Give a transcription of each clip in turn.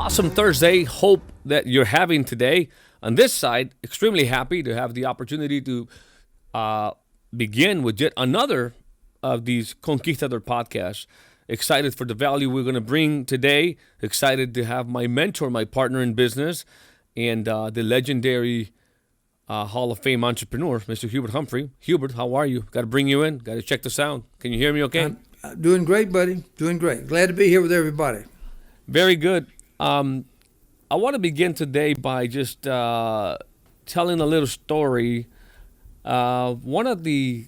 awesome Thursday. Hope that you're having today. On this side, extremely happy to have the opportunity to begin with yet another of these Conquistador podcasts. Excited for the value we're going to bring today. Excited to have my mentor, my partner in business, and the legendary Hall of Fame entrepreneur, Mr. Hubert Humphrey. Hubert, how are you? Got to bring you in. Got to check the sound. Can you hear me okay? I'm doing great, buddy. Doing great. Glad to be here with everybody. Very good. I want to begin today by just telling a little story. One of the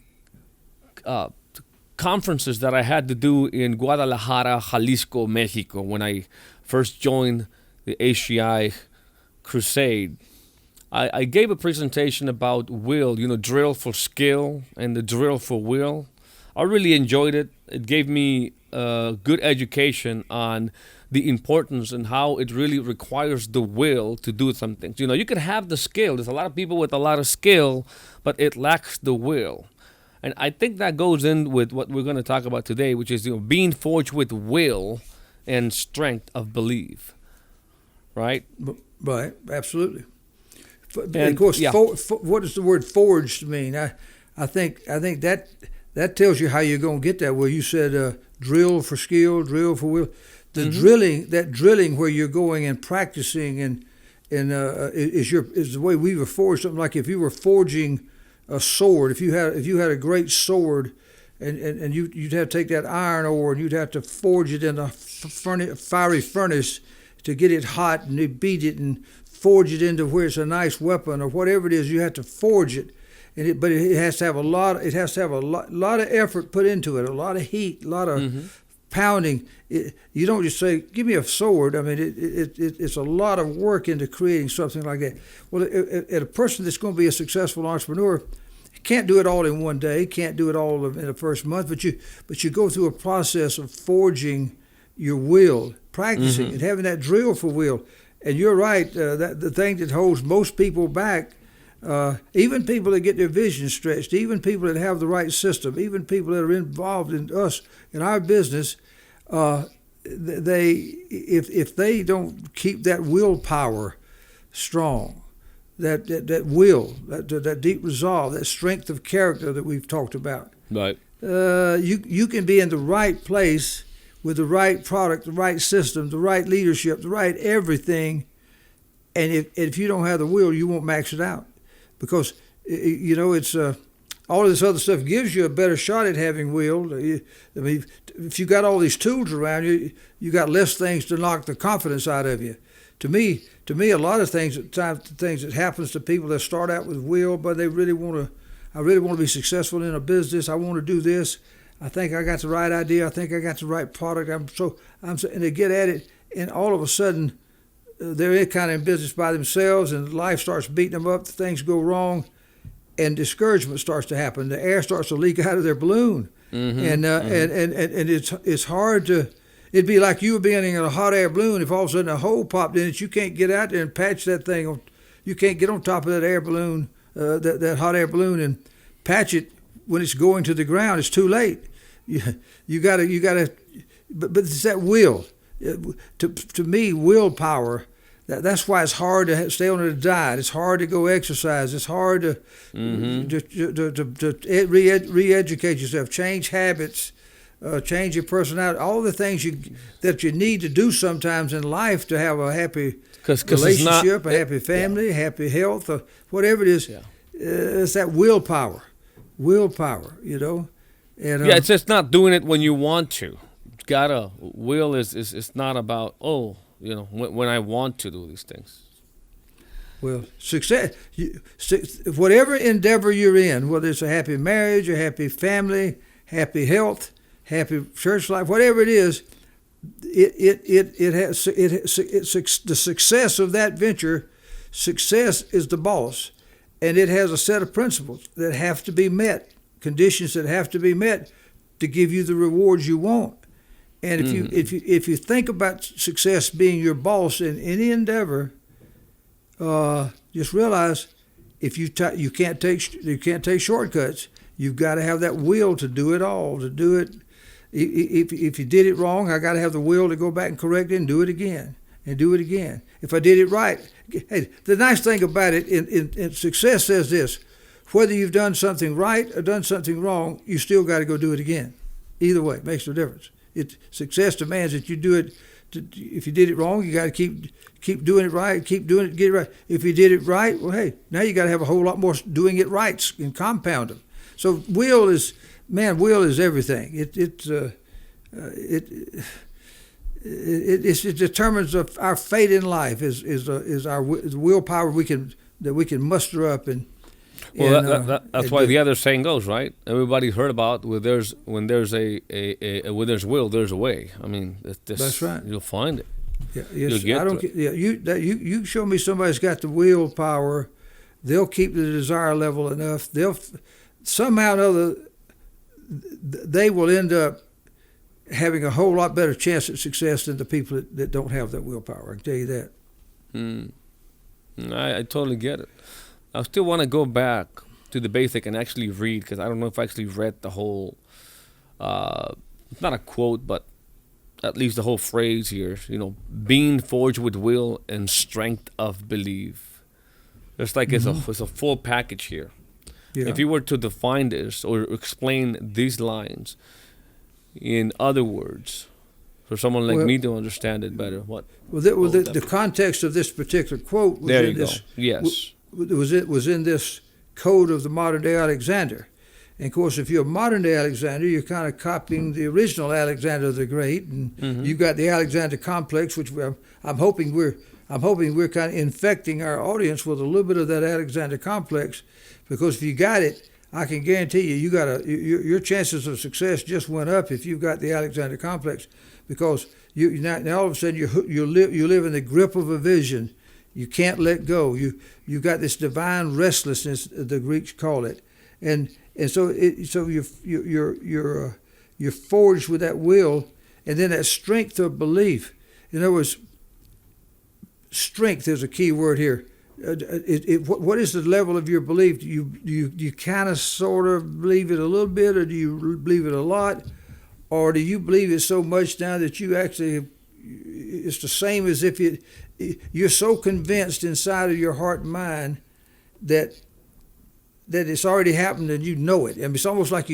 conferences that I had to do in Guadalajara, Jalisco, Mexico, when I first joined the HCI Crusade, I gave a presentation about will, drill for skill and the drill for will. I really enjoyed it. It gave me a good education on the importance and how it really requires the will to do some things. You can have the skill. There's a lot of people with a lot of skill, but it lacks the will. And I think that goes in with what we're going to talk about today, which is being forged with will and strength of belief. Right? Right, absolutely. And of course, yeah. What does the word forged mean? I think that tells you how you're going to get that. Where you said drill for skill, drill for will. The drilling where you're going and practicing is the way we were forged. Something like if you were forging a sword, if you had a great sword, and you'd have to take that iron ore and you'd have to forge it in a fiery furnace to get it hot, and you beat it and forge it into where it's a nice weapon or whatever it is. You have to forge it, but it has to have a lot. It has to have a lot of effort put into it, a lot of heat, a lot of pounding. You don't just say, "Give me a sword." I mean, it's a lot of work into creating something like that. Well, a person that's going to be a successful entrepreneur can't do it all in one day, can't do it all in the first month, but you go through a process of forging your will, practicing and having that drill for will. And you're right, that the thing that holds most people back, even people that get their vision stretched, even people that have the right system, even people that are involved in our business, if they don't keep that willpower strong, that will, that deep resolve, that strength of character that we've talked about, right? You can be in the right place with the right product, the right system, the right leadership, the right everything, and if you don't have the will, you won't max it out, because it's all of this other stuff gives you a better shot at having will. I mean, if you got all these tools around you, you got less things to knock the confidence out of you. To me, a lot of things that happens to people that start out with will, but they really want to be successful in a business. I want to do this. I think I got the right idea. I think I got the right product. And they get at it, and all of a sudden, they're kind of in business by themselves, and life starts beating them up. Things go wrong, and discouragement starts to happen. The air starts to leak out of their balloon, and it's hard to. It'd be like you being in a hot air balloon. If all of a sudden a hole popped in it, you can't get out there and patch that thing. You can't get on top of that air balloon, that hot air balloon, and patch it when it's going to the ground. It's too late. You gotta. But it's that will. To me, willpower. That's why it's hard to stay on a diet. It's hard to go exercise. It's hard to re-educate yourself, change habits, change your personality. All the things that you need to do sometimes in life to have a happy relationship, a happy family, happy health, or whatever it is. Yeah. It's that willpower. And, it's just not doing it when you want to. Will is not about, when I want to do these things. Well, success, whatever endeavor you're in, whether it's a happy marriage, a happy family, happy health, happy church life, whatever it is, the success of that venture, success is the boss, and it has a set of principles that have to be met, conditions that have to be met to give you the rewards you want. And if you think about success being your boss in any endeavor, just realize you can't take shortcuts. You've got to have that will to do it all, to do it. If you did it wrong, I got to have the will to go back and correct it and do it again. and do it again. If I did it right, hey, the nice thing about it in success says this: whether you've done something right or done something wrong, you still got to go do it again. Either way, it makes no difference. Success demands that you do it. If you did it wrong, you got to keep doing it right, keep doing it, get it right. If you did it right, well, hey, now you got to have a whole lot more doing it right and compound them. So will is everything. It determines our fate in life. Is our willpower that we can muster up and. Well, that's why the other saying goes, right? Everybody's heard about when there's will, there's a way. I mean, that's right. You'll find it. Yeah, yes, you show me somebody's got the willpower, they'll keep the desire level enough. They'll somehow or other they will end up having a whole lot better chance at success than the people that don't have that willpower. I can tell you that. I totally get it. I still want to go back to the basic and actually read, because I don't know if I actually read the whole, not a quote, but at least the whole phrase here, being forged with will and strength of belief. It's like it's a full package here. Yeah. If you were to define this or explain these lines in other words, for someone like me to understand it better, what? The context of this particular quote was there you go. Yes. Was in this code of the modern day Alexander. And of course, if you're a modern day Alexander, you're kind of copying the original Alexander the Great, and you've got the Alexander complex, which I'm hoping we're kind of infecting our audience with a little bit of that Alexander complex, because if you got it, I can guarantee your chances of success just went up if you've got the Alexander complex, because now all of a sudden you live in the grip of a vision. You can't let go. You got this divine restlessness, the Greeks call it, and so you're forged with that will, and then that strength of belief. In other words, strength is a key word here. What is the level of your belief? Do you kind of sort of believe it a little bit, or do you believe it a lot, or do you believe it so much now that you actually it's the same as if you're so convinced inside of your heart and mind that it's already happened and you know it. I mean, it's almost like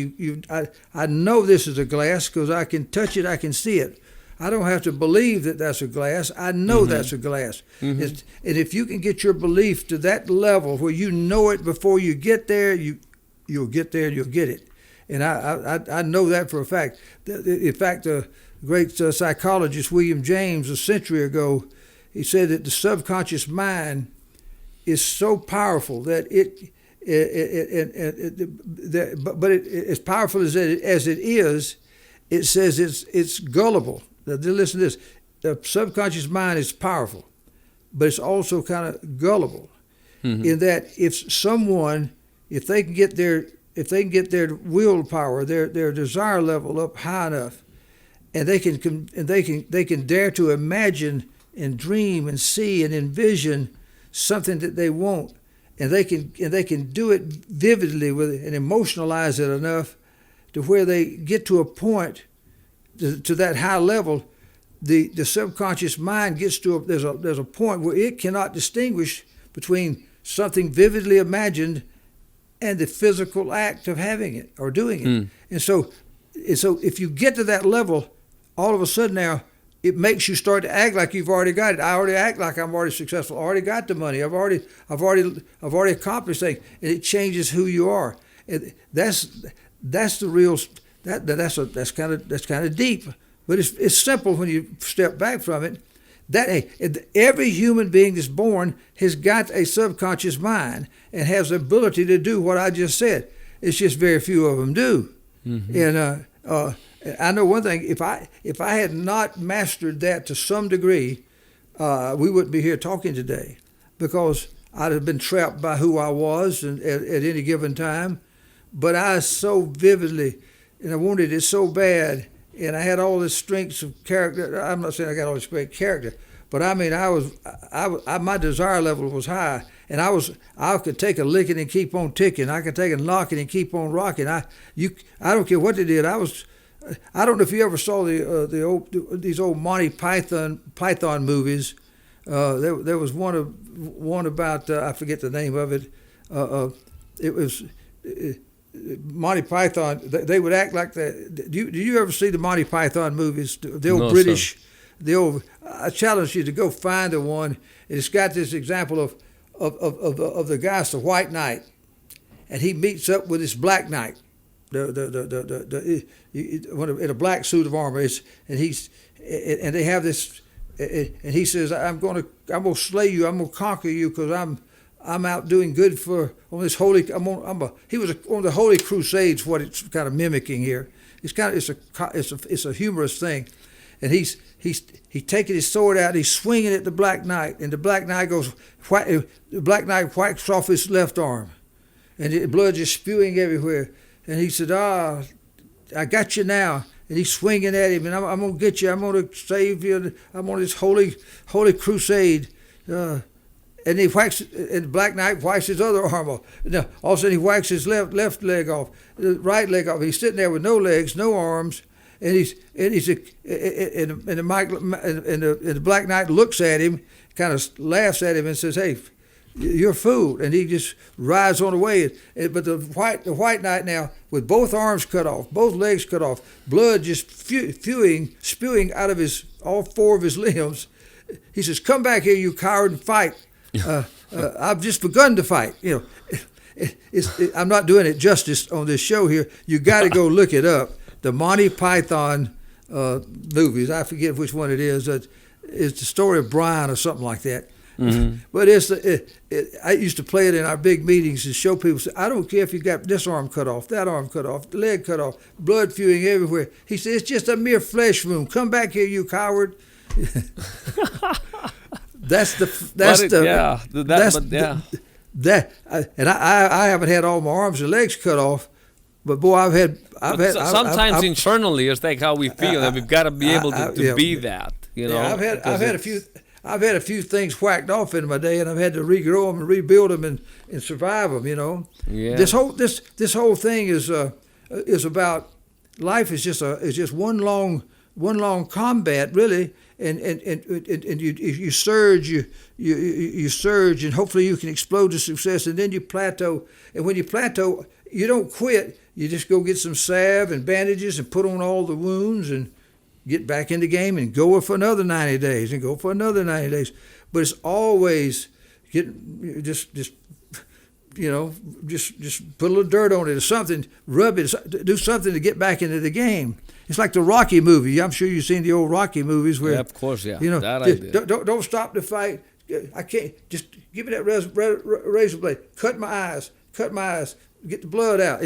I know this is a glass because I can touch it, I can see it. I don't have to believe that that's a glass. I know that's a glass. And if you can get your belief to that level where you know it before you get there, you'll get there and you'll get it. And I know that for a fact. In fact, the great psychologist William James a century ago, he said that the subconscious mind is so powerful that but as powerful as it is, it says it's gullible. Now, listen to this: the subconscious mind is powerful, but it's also kind of gullible, in that if they can get their willpower, their desire level up high enough, and they can dare to imagine and dream and see and envision something that they want, and they can do it vividly and emotionalize it enough to where they get to a point to that high level. The subconscious mind gets to there's a point where it cannot distinguish between something vividly imagined and the physical act of having it or doing it. And so if you get to that level, all of a sudden now it makes you start to act like you've already got it. I already act like I'm already successful. I already got the money. I've already accomplished things, and it changes who you are. And that's the real. That's kind of deep, but it's simple when you step back from it. Every human being that's born has got a subconscious mind and has the ability to do what I just said. It's just very few of them do. And I know one thing: if I had not mastered that to some degree, we wouldn't be here talking today, because I'd have been trapped by who I was at any given time. But I so vividly, and I wanted it so bad, and I had all this strengths of character. I'm not saying I got all this great character, but I mean, my desire level was high, and I could take a licking and keep on ticking. I could take a knocking and keep on rocking. I don't care what they did. I don't know if you ever saw these old Monty Python movies There was one about I forget the name of it. It was Monty Python. They would act like that. Do you ever see the Monty Python movies? The old No, British. sir. The old. I challenge you to go find the one. It's got this example of the guy. It's the White Knight, and he meets up with this Black Knight. In a black suit of armor. And they have this. And he says, I'm gonna slay you. I'm gonna conquer you because I'm out doing good on this holy. He was on the Holy Crusades. What it's kind of mimicking here. It's a humorous thing, and he's taking his sword out. And he's swinging at the Black Knight, and the Black Knight the Black Knight whacks off his left arm, and the blood just spewing everywhere. And he said, I got you now. And he's swinging at him, and I'm going to get you. I'm going to save you. I'm on this holy crusade. And he whacks, and the Black Knight whacks his other arm off. Now, all of a sudden, he whacks his left leg off, the right leg off. He's sitting there with no legs, no arms, and the Black Knight looks at him, kind of laughs at him, and says, "Hey, you're a fool," and he just rides on away. But the White Knight now, with both arms cut off, both legs cut off, blood just spewing out of all four of his limbs, he says, "Come back here, you coward, and fight. I've just begun to fight." I'm not doing it justice on this show here. You got to go look it up. The Monty Python movies. I forget which one it is. It's the story of Brian or something like that. Mm-hmm. But I used to play it in our big meetings and show people. Say, I don't care if you got this arm cut off, that arm cut off, the leg cut off, blood spewing everywhere. He said, "It's just a mere flesh wound. Come back here, you coward." And I haven't had all my arms and legs cut off, but boy, I've had. Sometimes internally, it's like how we feel, and we've got to be able to be that. Yeah, I've had a few things whacked off in my day, and I've had to regrow them and rebuild them and survive them. Yeah. This whole thing is about life. Is just one long combat, really. And you surge, you surge, and hopefully you can explode to success, and then you plateau. And when you plateau, you don't quit. You just go get some salve and bandages and put on all the wounds and get back in the game and go for another 90 days and go for another 90 days. But it's always just put a little dirt on it or something, rub it, do something to get back into the game. It's like the Rocky movie. I'm sure you've seen the old Rocky movies where, yeah, of course, yeah. That I did. Don't stop the fight. I can't, just give me that razor blade. Cut my eyes, get the blood out.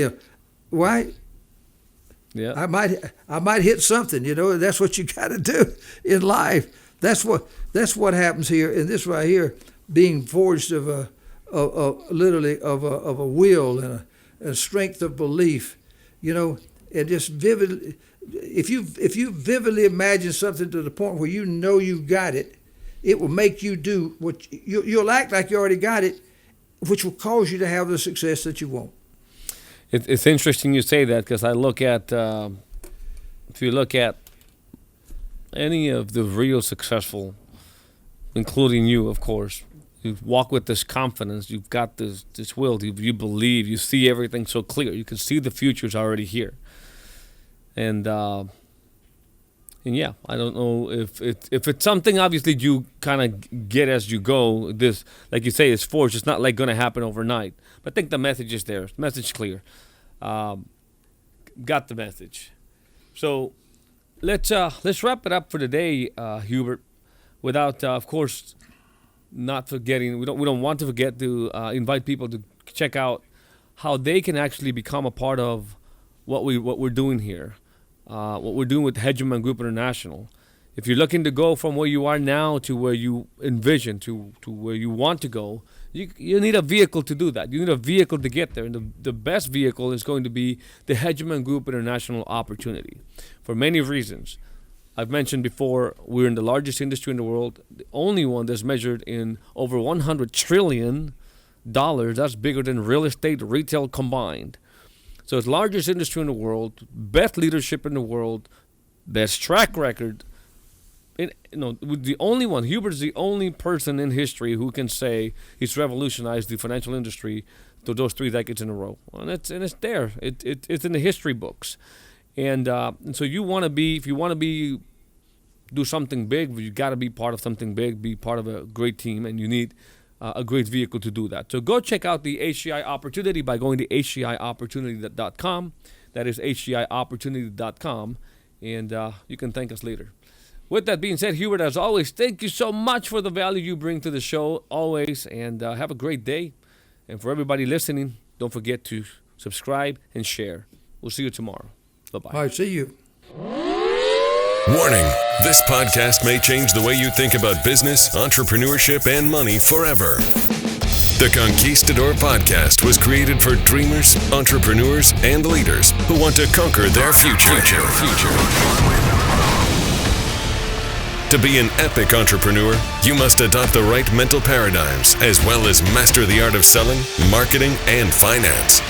Why? Yeah. I might hit something. That's what you got to do in life. That's what happens here in this right here, being forged of literally of a will and a strength of belief. And just vividly, if you vividly imagine something to the point where you got it, it will make you do what you'll act like you already got it, which will cause you to have the success that you want. It's interesting you say that, because I look at, if you look at any of the real successful, including you, of course, you walk with this confidence, you've got this will, you believe, you see everything so clear, you can see the future's already here. And yeah, I don't know if it's something obviously you kind of get as you go. This, like you say, is forged. It's not like going to happen overnight. But I think the message is there. The message clear. Got the message. So let's wrap it up for today, Hubert. Without, of course, not forgetting. We don't want to forget to invite people to check out how they can actually become a part of what we're doing here. What we're doing with Hegemon Group International. If you're looking to go from where you are now to where you envision, to where you want to go, you need a vehicle to do that. You need a vehicle to get there. And the best vehicle is going to be the Hegemon Group International opportunity for many reasons. I've mentioned before, we're in the largest industry in the world, the only one that's measured in over $100 trillion. That's bigger than real estate, retail combined. So it's the largest industry in the world, best leadership in the world, best track record, the only one. Hubert's the only person in history who can say he's revolutionized the financial industry to those 3 decades in a row. And it's there. It's in the history books. And so if you want to do something big, you got to be part of something big, be part of a great team, and you need a great vehicle to do that. So go check out the HCI Opportunity by going to hciopportunity.com. That is hciopportunity.com, and you can thank us later. With that being said, Hubert, as always, thank you so much for the value you bring to the show, always, and have a great day. And for everybody listening, don't forget to subscribe and share. We'll see you tomorrow. Bye-bye. All right, see you. Warning, this podcast may change the way you think about business, entrepreneurship, and money forever. The Conquistador Podcast was created for dreamers, entrepreneurs, and leaders who want to conquer their future. To be an epic entrepreneur, you must adopt the right mental paradigms as well as master the art of selling, marketing, and finance.